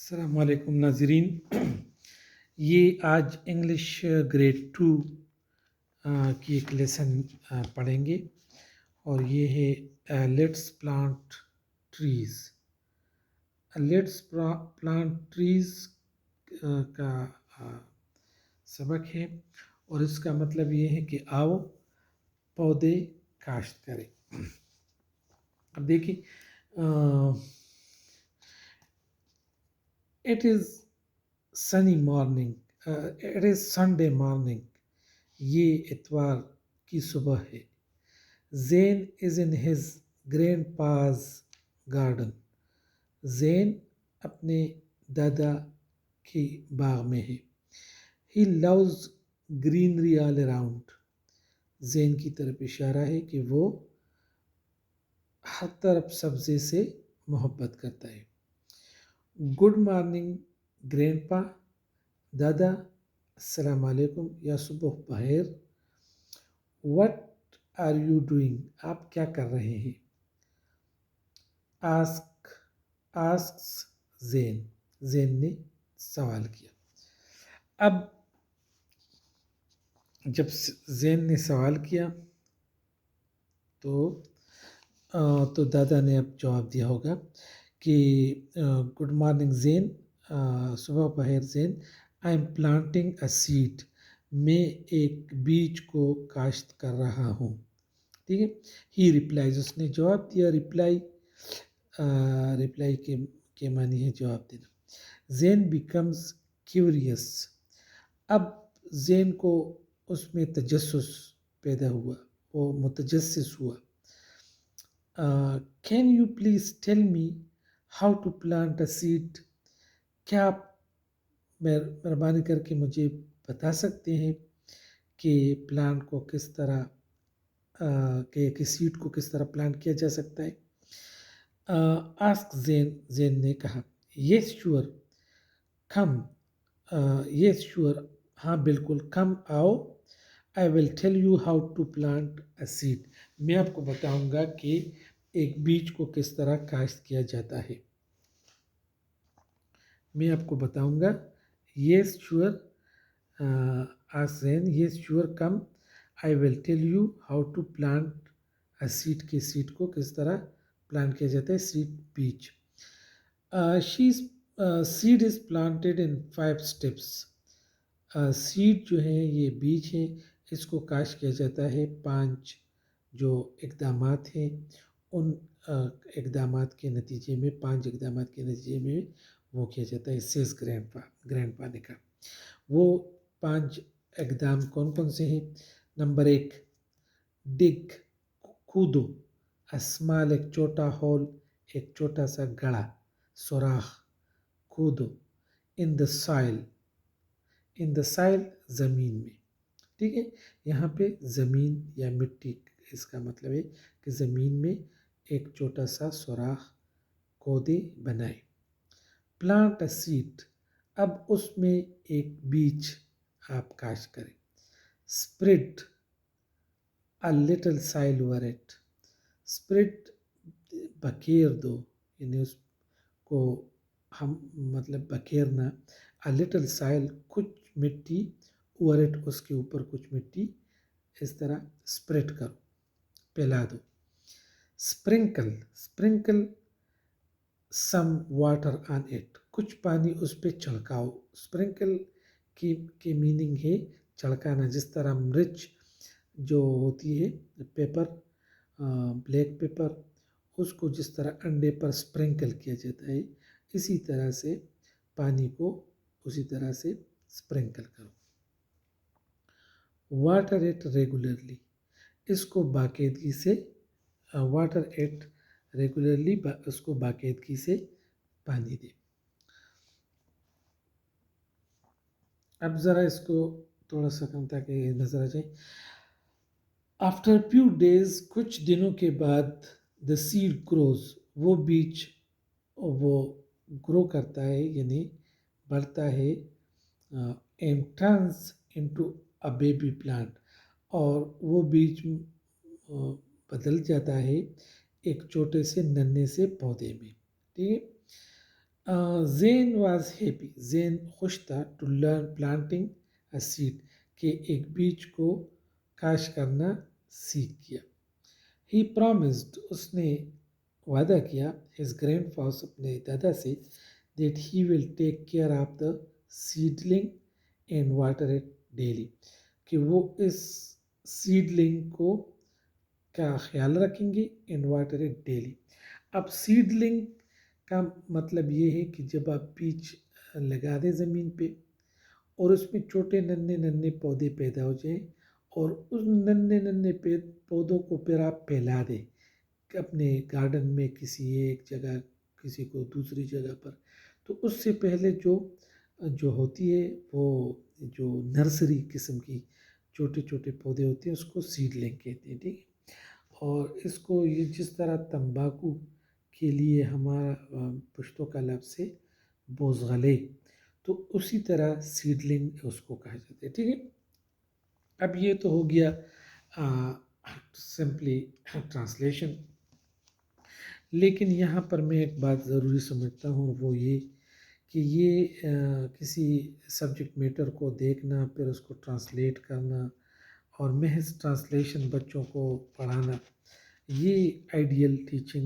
अस्सलाम वालेकुम नाज़रीन। ये आज इंग्लिश ग्रेड 2 की एक लेसन पढ़ेंगे और ये है let's plant trees. Let's plant trees का सबक है और इसका मतलब ये है कि आओ पौधे काश्त करें। अब देखिए, it is sunny morning, it is Sunday morning, ये इतवार की सुबह है। Zain is in his grandpa's garden, Zain अपने दादा के बाग में है। He loves greenery all around, Zain की तरफ इशारा है कि वो हर तरफ सब्ज़े से मोहब्बत करता है। गुड मॉर्निंग ग्रैंडपा, दादा अस्सलाम वालेकुम या सुबह बखैर। व्हाट आर यू डूइंग, आप क्या कर रहे हैं। आस्क आस्क्स ज़ेन, ज़ेन ने सवाल किया। अब जब ज़ेन ने सवाल किया तो दादा ने अब जवाब दिया होगा कि गुड मॉर्निंग ज़ेन, सुबह बखैर Zain, I am planting a seed, मैं एक बीज को काश्त कर रहा हूँ। ठीक है। ही रिप्लाइज, उसने जवाब दिया। रिप्लाई के मानी है जवाब देना। ज़ेन बिकम्स क्यूरियस, अब ज़ेन को उसमें तजस्सुस पैदा हुआ, वो मुतजस्सिस हुआ। Can you please tell me how to plant a seed, क्या आप मेहरबानी करके मुझे बता सकते हैं कि प्लांट को किस तरह कि सीड को किस तरह प्लांट किया जा सकता है। आस्क ज़ेन, ज़ेन ने कहा। Yes sure come, yes sure, हाँ बिल्कुल, कम आओ। I will tell you how to plant a seed, मैं आपको बताऊंगा कि एक बीज को किस तरह काश्त किया जाता है। मैं आपको बताऊंगा। Yes sure, ask Zain, yes sure come, I will tell you how to plant a seed, के सीड को किस तरह प्लांट किया जाता है, सीड बीज। Seed is planted in 5 steps, seed जो है ये बीज है, इसको काश्त किया जाता है 5 जो इक़दामात हैं, उन इक़दामात के नतीजे में, 5 इक़दामात के नतीजे में वो किया जाता है। सेज ग्रैंडपा ने कहा। वो 5 इक़दाम कौन कौन से हैं। नंबर 1, डिग, कूदो। अस्माल, एक छोटा होल, एक छोटा सा गड़ा, सुराख, कूदो। In the soil, in the soil, ज़मीन में। ठीक है, यहाँ पे ज़मीन या मिट्टी, इसका मतलब है कि ज़मीन में एक छोटा सा सुराख खोदे बनाए। प्लांट अ सीड, अब उसमें एक बीज आप काश्त करें। Spread a little soil over it, spread बखेर दो, यानी उसको हम मतलब बखेरना। अ लिटिल सॉइल, कुछ मिट्टी, ओवर इट, उसके ऊपर कुछ मिट्टी इस तरह स्प्रेड करो, फैला दो। Sprinkle, sprinkle some water on it, कुछ पानी उस पर छिड़काओ। स्प्रिंकल की मीनिंग है छिड़काना, जिस तरह मिर्च जो होती है पेपर, ब्लैक पेपर, उसको जिस तरह अंडे पर स्प्रिंकल किया जाता है, इसी तरह से पानी को उसी तरह से स्प्रिंकल करो। वाटर इट रेगुलरली, इसको बाकायदगी से, वाटर इट रेगुलरली, उसको बाकायदगी से पानी दे। अब ज़रा इसको थोड़ा सा कम ताकि नज़र आ जाए। आफ्टर फ्यू डेज, कुछ दिनों के बाद, द सीड ग्रोज, वो बीज वो ग्रो करता है, यानी बढ़ता है, and turns into a baby plant, और वो बीज बदल जाता है एक छोटे से नन्हे से पौधे में। ठीक है। زین واز ہیپی، زین خوش تھا، to learn planting a seed, کہ ایک بیج کو کاشت کرنا سیکھ گیا. ہی پرامسڈ، اس نے وعدہ کیا، ہز گرینڈ فادر، اپنے دادا سے، that he will take care of the seedling and water it daily, کہ وہ اس سیڈلنگ کو کا خیال رکھیں گے، اینڈ واٹر اٹ ڈیلی. اب سیڈلنگ کا مطلب یہ ہے کہ جب آپ بیج لگا دیں زمین پہ اور اس میں چھوٹے ننے ننے پودے پیدا ہو جائیں، اور اس ننے ننے پودوں کو پھر آپ پھیلا دیں اپنے گارڈن میں، کسی ایک جگہ، کسی کو دوسری جگہ پر، تو اس سے پہلے جو ہوتی ہے وہ جو نرسری قسم کی چھوٹے چھوٹے پودے ہوتے ہیں اس کو سیڈلنگ کہتے ہیں. ٹھیک ہے. اور اس کو یہ جس طرح تمباکو کے لیے ہمارا پشتو کا لفظ ہے بوزغلے، تو اسی طرح سیڈلنگ اس کو کہا جاتا ہے. ٹھیک ہے. اب یہ تو ہو گیا سمپلی ٹرانسلیشن، لیکن یہاں پر میں ایک بات ضروری سمجھتا ہوں، وہ یہ کہ یہ کسی سبجیکٹ میٹر کو دیکھنا، پھر اس کو ٹرانسلیٹ کرنا اور محض ٹرانسلیشن بچوں کو پڑھانا، یہ آئیڈیل ٹیچنگ